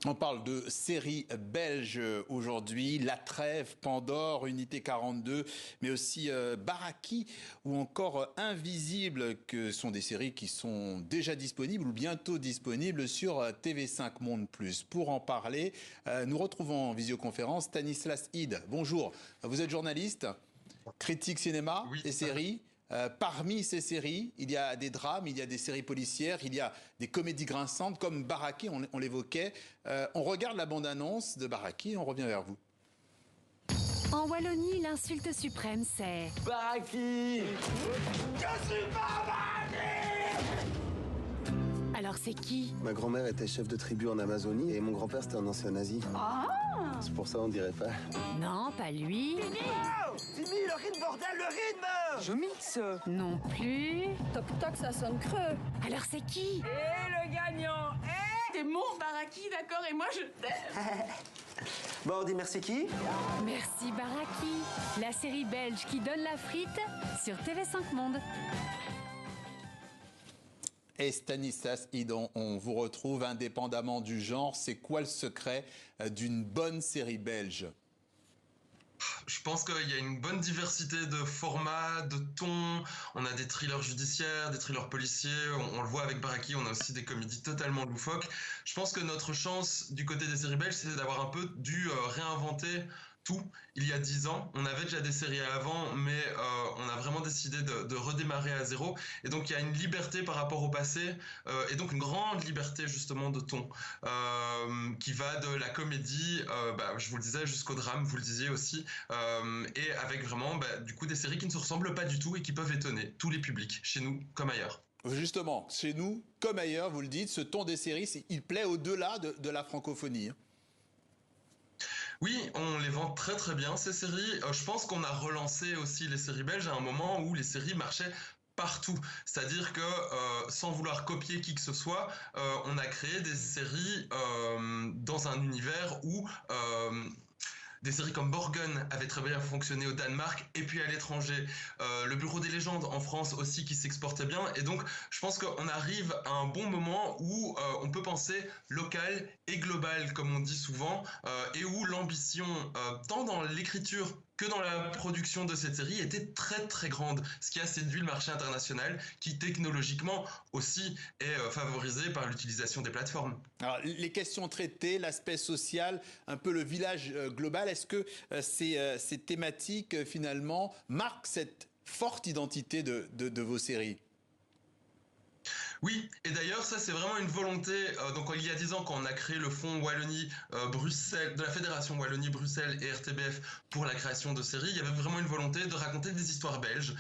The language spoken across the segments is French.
On parle de séries belges aujourd'hui, La Trêve, Pandore, Unité 42, mais aussi Baraki ou encore Invisible, que sont des séries qui sont déjà disponibles ou bientôt disponibles sur TV5 Monde Plus. Pour en parler, nous retrouvons en visioconférence Stanislas Ide. Bonjour, vous êtes journaliste, critique cinéma Oui, et séries. Parmi ces séries, il y a des drames, il y a des séries policières, il y a des comédies grinçantes comme Baraki, on l'évoquait. On regarde la bande-annonce de Baraki et on revient vers vous. En Wallonie, l'insulte suprême, c'est... Baraki! Je suis pas Baraki! Alors c'est qui? Ma grand-mère était chef de tribu en Amazonie et mon grand-père c'était un ancien nazi. Ah! C'est pour ça on dirait pas. Non, pas lui. Oh! Timmy, le rythme, bordel, le rythme! Je mixe! Non plus. Toc-toc, ça sonne creux. Alors c'est qui? Et le gagnant est... T'es mon Baraki, d'accord, et moi je t'aime. Bon, on dit merci qui? Merci Baraki, la série belge qui donne la frite sur TV5 Monde. Et Stanislas Ide, on vous retrouve indépendamment du genre. C'est quoi le secret d'une bonne série belge ? Je pense qu'il y a une bonne diversité de formats, de tons. On a des thrillers judiciaires, des thrillers policiers. On le voit avec Baraki, on a aussi des comédies totalement loufoques. Je pense que notre chance du côté des séries belges, c'est d'avoir un peu dû réinventer tout. Il y a 10 ans, on avait déjà des séries avant, mais on a vraiment décidé de redémarrer à zéro. Et donc il y a une liberté par rapport au passé, et donc une grande liberté justement de ton, qui va de la comédie, je vous le disais, jusqu'au drame, vous le disiez aussi, et avec vraiment du coup des séries qui ne se ressemblent pas du tout et qui peuvent étonner tous les publics, chez nous comme ailleurs. Justement, chez nous, comme ailleurs, vous le dites, ce ton des séries, il plaît au-delà de la francophonie. Oui, on les vend très très bien ces séries. Je pense qu'on a relancé aussi les séries belges à un moment où les séries marchaient partout. C'est-à-dire que sans vouloir copier qui que ce soit, on a créé des séries dans un univers où des séries comme Borgen avaient très bien fonctionné au Danemark et puis à l'étranger. Le Bureau des légendes en France aussi qui s'exportait bien. Et donc, je pense qu'on arrive à un bon moment où on peut penser local et global, comme on dit souvent, et où l'ambition, tant dans l'écriture que dans la production de cette série, était très très grande, ce qui a séduit le marché international, qui technologiquement aussi est favorisé par l'utilisation des plateformes. Alors, les questions traitées, l'aspect social, un peu le village global, est-ce que ces thématiques finalement marquent cette forte identité de vos séries ? Oui, et d'ailleurs ça c'est vraiment une volonté, donc il y a 10 ans quand on a créé le fonds Wallonie-Bruxelles, de la Fédération Wallonie-Bruxelles et RTBF pour la création de séries, il y avait vraiment une volonté de raconter des histoires belges,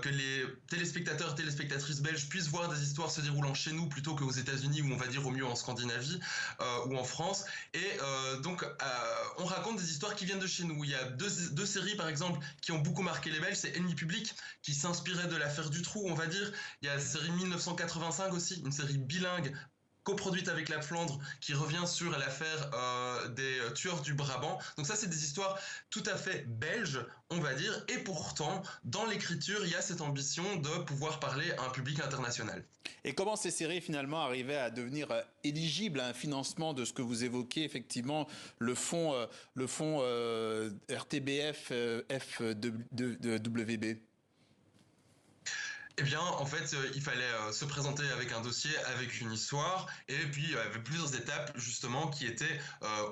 que les téléspectateurs et téléspectatrices belges puissent voir des histoires se déroulant chez nous plutôt qu'aux États-Unis ou on va dire au mieux en Scandinavie ou en France, et donc on raconte des histoires qui viennent de chez nous. Il y a deux séries par exemple qui ont beaucoup marqué les Belges, c'est Ennemi public qui s'inspirait de l'affaire Dutroux on va dire, il y a la série 1985 aussi, une série bilingue coproduite avec la Flandre qui revient sur l'affaire des tueurs du Brabant. Donc ça c'est des histoires tout à fait belges on va dire, et pourtant dans l'écriture il y a cette ambition de pouvoir parler à un public international. Et comment ces séries finalement arrivaient à devenir éligibles à un financement de ce que vous évoquez effectivement, le fonds RTBF FWB? Eh bien, en fait, il fallait se présenter avec un dossier, avec une histoire, et puis il y avait plusieurs étapes justement qui étaient,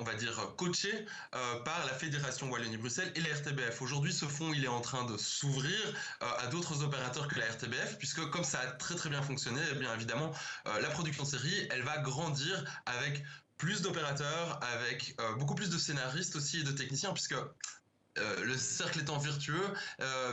on va dire, coachées par la Fédération Wallonie-Bruxelles et la RTBF. Aujourd'hui, ce fonds, il est en train de s'ouvrir à d'autres opérateurs que la RTBF, puisque comme ça a très très bien fonctionné, eh bien évidemment, la production de série, elle va grandir avec plus d'opérateurs, avec beaucoup plus de scénaristes aussi et de techniciens, puisque le cercle étant vertueux,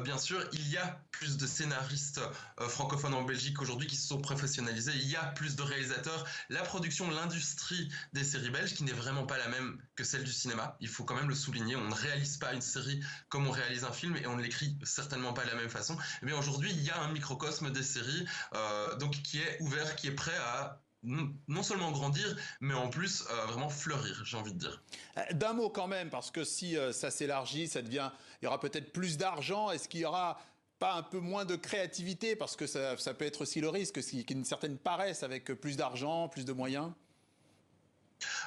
bien sûr, il y a plus de scénaristes francophones en Belgique aujourd'hui qui se sont professionnalisés, il y a plus de réalisateurs. La production, l'industrie des séries belges, qui n'est vraiment pas la même que celle du cinéma, il faut quand même le souligner, on ne réalise pas une série comme on réalise un film et on ne l'écrit certainement pas de la même façon. Mais aujourd'hui, il y a un microcosme des séries donc qui est ouvert, qui est prêt à non seulement grandir, mais en plus vraiment fleurir, j'ai envie de dire. D'un mot quand même, parce que si ça s'élargit, il y aura peut-être plus d'argent. Est-ce qu'il y aura pas un peu moins de créativité? Parce que ça peut être aussi le risque, qu'il y ait une certaine paresse avec plus d'argent, plus de moyens.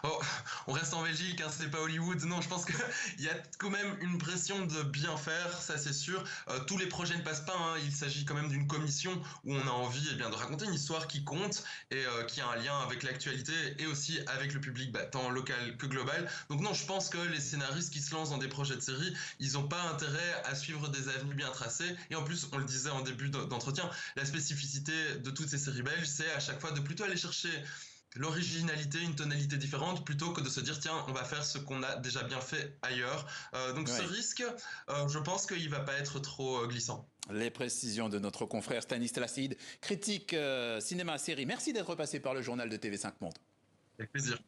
Oh, on reste en Belgique, hein, c'est pas Hollywood. Non, je pense qu'il y a quand même une pression de bien faire, ça c'est sûr. Tous les projets ne passent pas, hein. Il s'agit quand même d'une commission où on a envie de raconter une histoire qui compte et qui a un lien avec l'actualité et aussi avec le public, tant local que global. Donc non, je pense que les scénaristes qui se lancent dans des projets de série, ils n'ont pas intérêt à suivre des avenues bien tracées. Et en plus, on le disait en début d'entretien, la spécificité de toutes ces séries belges, c'est à chaque fois de plutôt aller chercher l'originalité, une tonalité différente, plutôt que de se dire tiens, on va faire ce qu'on a déjà bien fait ailleurs. Donc ce risque, je pense qu'il va pas être trop glissant. Les précisions de notre confrère Stanislas Sid, critique cinéma série. Merci d'être passé par le journal de TV5 Monde. Avec plaisir.